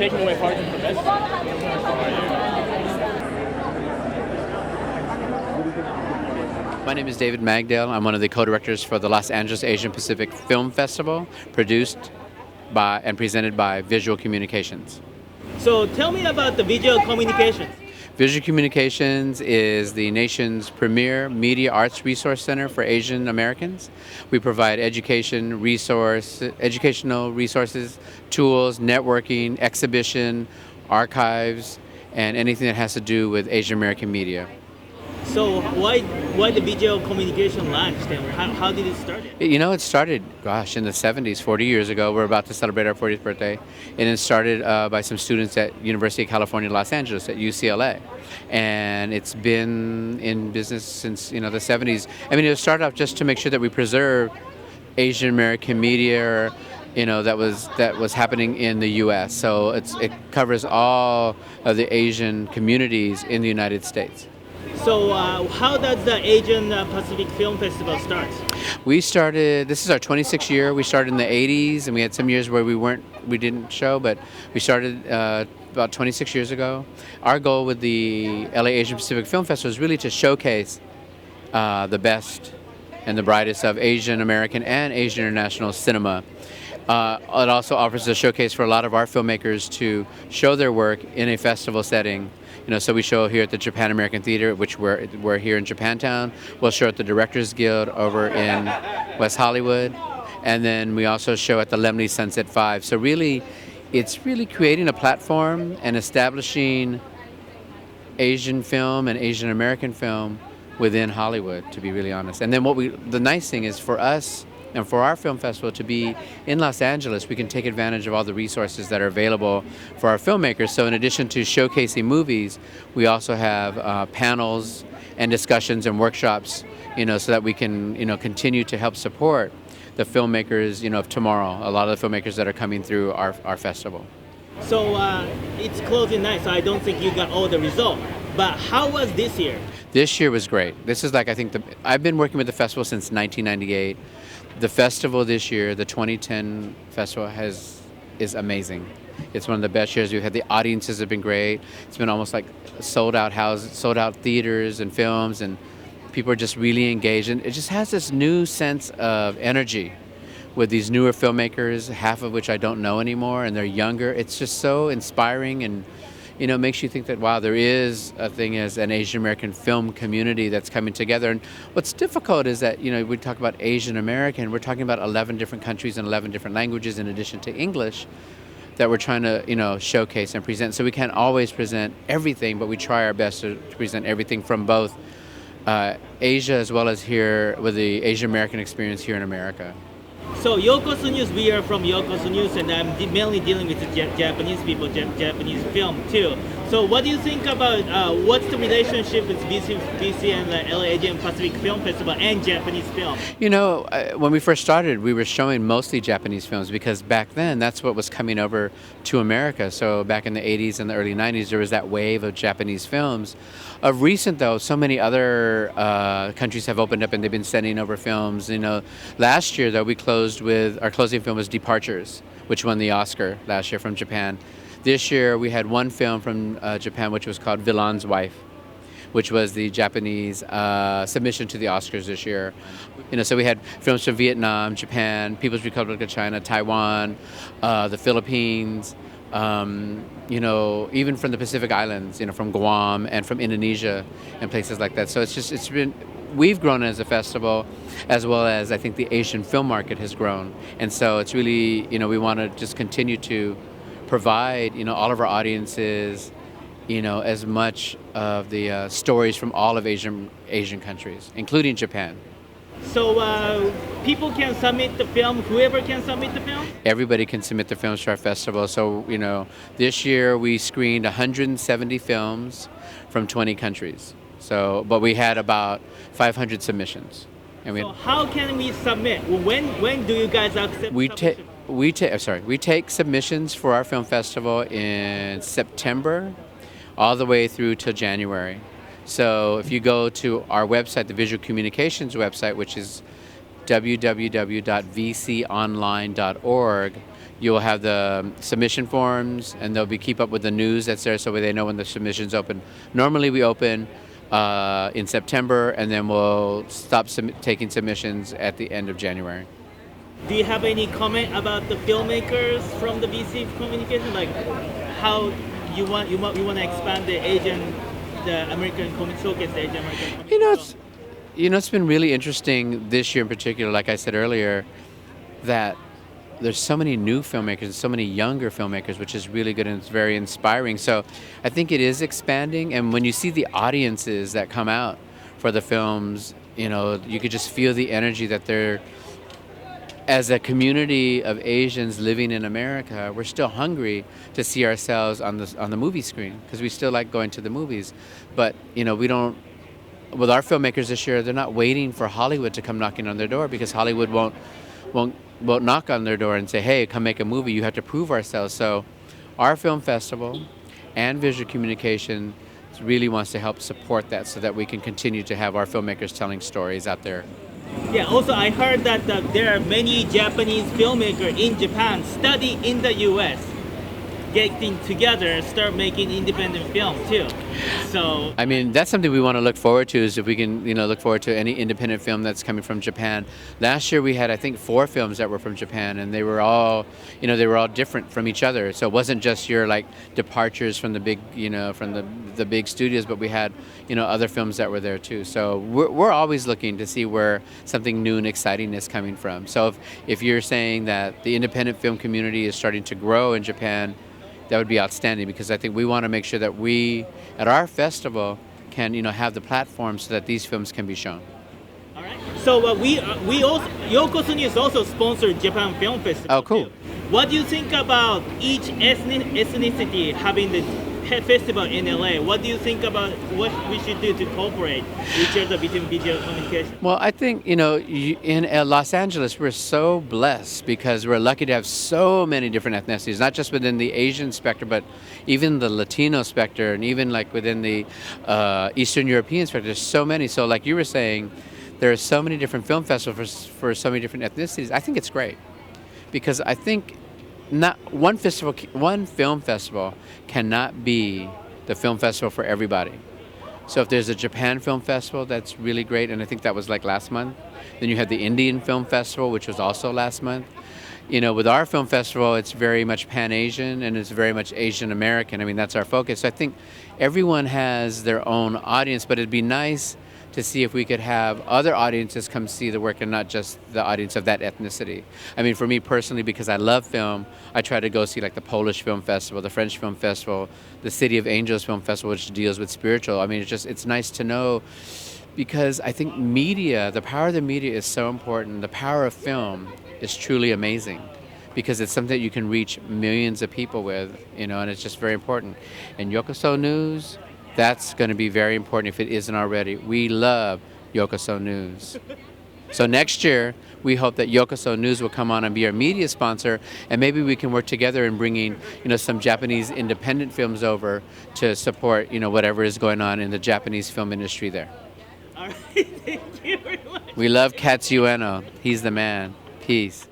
taking away part of the best. My name is David Magdael. I'm one of the co-directors for the Los Angeles Asian Pacific Film Festival, produced by and presented by Visual Communications. So tell me about the Visual Communications. Visual Communications is the nation's premier media arts resource center for Asian Americans. We provide educational resources, tools, networking, exhibition, archives, and anything that has to do with Asian American media. So why the Visual Communication launched and how did it start? You know, it started, in the 70s, 40 years ago. We're about to celebrate our 40th birthday. And it started by some students at University of California, Los Angeles, at UCLA. And it's been in business since, the 70s. I mean, it started off just to make sure that we preserve Asian American media, that was happening in the U.S. So it covers all of the Asian communities in the United States. So how does the Asian Pacific Film Festival start? This is our 26th year. We started in the 80s, and we had some years where we didn't show, but we started about 26 years ago. Our goal with the LA Asian Pacific Film Festival is really to showcase the best and the brightest of Asian American and Asian international cinema. It also offers a showcase for a lot of our filmmakers to show their work in a festival setting. So we show here at the Japan American Theater, which we're here in Japantown. We'll show at the Directors Guild over in West Hollywood, and then we also show at the Lemley Sunset 5. So really, it's really creating a platform and establishing Asian film and Asian American film within Hollywood, to be really honest. And then the nice thing is for us and for our film festival to be in Los Angeles, we can take advantage of all the resources that are available for our filmmakers. So in addition to showcasing movies, we also have panels and discussions and workshops, so that we can, continue to help support the filmmakers, of tomorrow, a lot of the filmmakers that are coming through our festival. So it's closing night, so I don't think you got all the results. But how was this year? This year was great. This is I've been working with the festival since 1998. The festival this year, the 2010 festival, is amazing. It's one of the best years we've had. The audiences have been great. It's been almost like sold out houses, sold out theaters and films, and people are just really engaged. And it just has this new sense of energy with these newer filmmakers, half of which I don't know anymore, and they're younger. It's just so inspiring, and it makes you think that, wow, there is a thing as an Asian American film community that's coming together. And what's difficult is that, we talk about Asian American, we're talking about 11 different countries and 11 different languages in addition to English that we're trying to, showcase and present. So we can't always present everything, but we try our best to present everything from both Asia as well as here with the Asian American experience here in America. So YokosoNews, we are from YokosoNews, and I'm mainly dealing with the Japanese people, Japanese film too. So what do you think about what's the relationship with BC and the LA Asian Pacific Film Festival and Japanese film? When we first started, we were showing mostly Japanese films because back then that's what was coming over to America. So back in the 80s and the early 90s, there was that wave of Japanese films. Of recent, though, so many other countries have opened up and they've been sending over films. Last year, though, we closed with our closing film was Departures, which won the Oscar last year from Japan. This year, we had one film from Japan, which was called Villain's Wife, which was the Japanese submission to the Oscars this year. So we had films from Vietnam, Japan, People's Republic of China, Taiwan, the Philippines, even from the Pacific Islands, from Guam and from Indonesia and places like that. So we've grown as a festival, as well as I think the Asian film market has grown. And so it's really, we want to just continue to provide, all of our audiences, as much of the stories from all of Asian countries, including Japan. So people can submit the film, whoever can submit the film? Everybody can submit the films to our festival. So, this year we screened 170 films from 20 countries. So, but we had about 500 submissions. And so how can we submit? When do you guys accept submissions? We take submissions for our film festival in September all the way through to January. So if you go to our website, the Visual Communications website, which is www.vconline.org, you'll have the submission forms, and they'll be keep up with the news that's there, so they know when the submissions open. Normally, we open in September, and then we'll stop taking submissions at the end of January. Do you have any comment about the filmmakers from the BC Communication, like how you want to expand the American comic showcase, the Asian American comic? It's been really interesting this year in particular. Like I said earlier, that there's so many new filmmakers and so many younger filmmakers, which is really good and it's very inspiring. So I think it is expanding, and when you see the audiences that come out for the films, you could just feel the energy that they're. As a community of Asians living in America, we're still hungry to see ourselves on the movie screen because we still like going to the movies. But we don't. With our filmmakers this year, they're not waiting for Hollywood to come knocking on their door because Hollywood won't knock on their door and say, "Hey, come make a movie." You have to prove ourselves. So, our film festival and Visual Communication really wants to help support that so that we can continue to have our filmmakers telling stories out there. Yeah, also I heard that there are many Japanese filmmakers in Japan study in the US, getting together, start making independent film too. So I mean, that's something we want to look forward to, is if we can, look forward to any independent film that's coming from Japan. Last year we had, I think, 4 films that were from Japan, and they were all different from each other. So it wasn't just your departures from the big, from the big studios, but we had, other films that were there too. So we're always looking to see where something new and exciting is coming from. So if you're saying that the independent film community is starting to grow in Japan, that would be outstanding, because I think we want to make sure that we, at our festival, can have the platform so that these films can be shown. All right. So we also YokosoNews also sponsored Japan Film Festival. Oh, cool. Too. What do you think about each ethnicity having the festival in LA? What do you think about what we should do to cooperate each other between visual communication? Well, I think, in Los Angeles, we're so blessed because we're lucky to have so many different ethnicities, not just within the Asian spectrum, but even the Latino spectrum, and even within the Eastern European spectrum. There's so many. So like you were saying, there are so many different film festivals for so many different ethnicities. I think it's great because I think not one film festival cannot be the film festival for everybody. So if there's a Japan Film Festival, that's really great, and I think that was last month. Then you have the Indian Film Festival, which was also last month. With our film festival, it's very much Pan-Asian and it's very much Asian American. I mean, that's our focus. So I think everyone has their own audience, but it'd be nice to see if we could have other audiences come see the work and not just the audience of that ethnicity. I mean, for me personally, because I love film, I try to go see the Polish Film Festival, the French Film Festival, the City of Angels Film Festival, which deals with spiritual. I mean, it's nice to know, because I think media, the power of the media is so important. The power of film is truly amazing, because it's something that you can reach millions of people with, and it's just very important. And YokosoNews, that's going to be very important if it isn't already. We love YokosoNews. So next year, we hope that YokosoNews will come on and be our media sponsor, and maybe we can work together in bringing, some Japanese independent films over to support, whatever is going on in the Japanese film industry there. All right, thank you very much. We love Katz. He's the man. Peace.